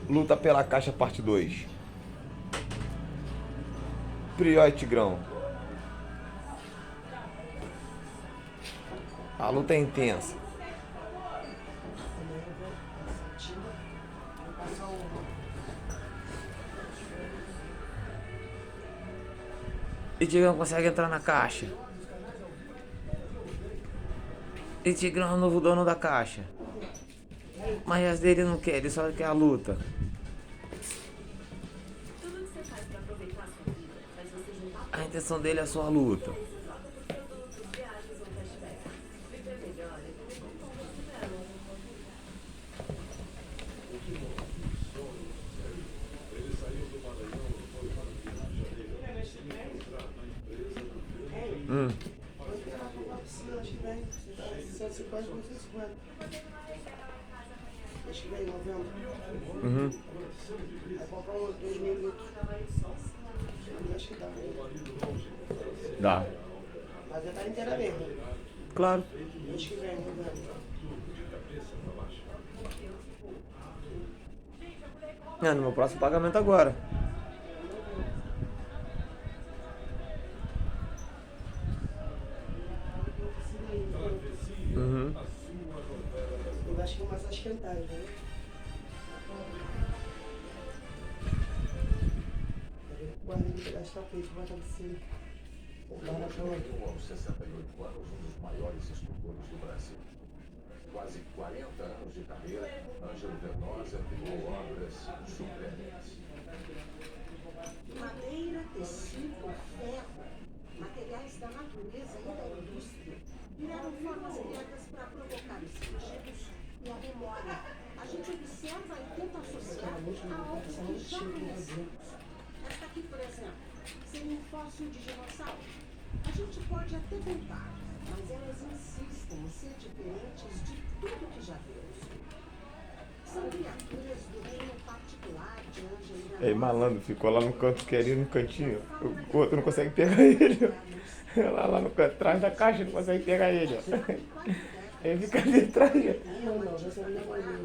Luta pela caixa parte 2. Prió e Tigrão. A luta é intensa. E Tigrão consegue entrar na caixa. E Tigrão é o novo dono da caixa. Mas as dele não quer, ele só quer a luta. A intenção dele é só a luta. Acho que vem 90. Uhum. Vai comprar uns 2.000 litros. Acho que dá. Dá. Mas já tá inteira mesmo. Claro. Acho que vem 90. É, no meu próximo pagamento agora. Uhum. Eu acho que é mais as cantadas, né? Guarda ele pedaço de tapete, bota de cima. Guarda pra onde? Aos 68 anos, um dos maiores escultores do Brasil. Quase 40 anos de carreira, Ângelo Venosa criou obras surpreendentes. Madeira, tecido, ferro, materiais da natureza e da indústria viraram formas criadas para provocar os sentidos e a memória. A gente observa e tenta associar a algo que já conhecemos. Esta aqui, por exemplo, seria um fóssil de dinossauro. A gente pode até tentar, mas elas insistem em ser diferentes de tudo que já vimos. São criaturas do reino particular de Ângelo. Ei, malandro, ficou lá no canto, querendo no cantinho. O outro não consegue pegar ele. Lá no canto, atrás da caixa, não consegue pegar ele. Ele fica ali atrás. Não, você não vai ver.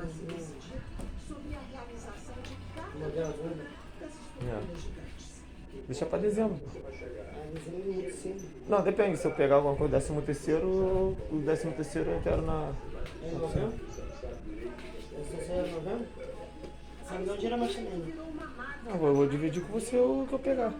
Sobre a realização de cada Modelo uma dele. das estruturas gigantes. Deixa pra dezembro. A desenho de cima. Não, depende. Se eu pegar alguma coisa do 13º, o 13º eu quero na... É 90? Esse é 90? Sabe de onde era mais também? Não, eu vou dividir com você o que eu pegar.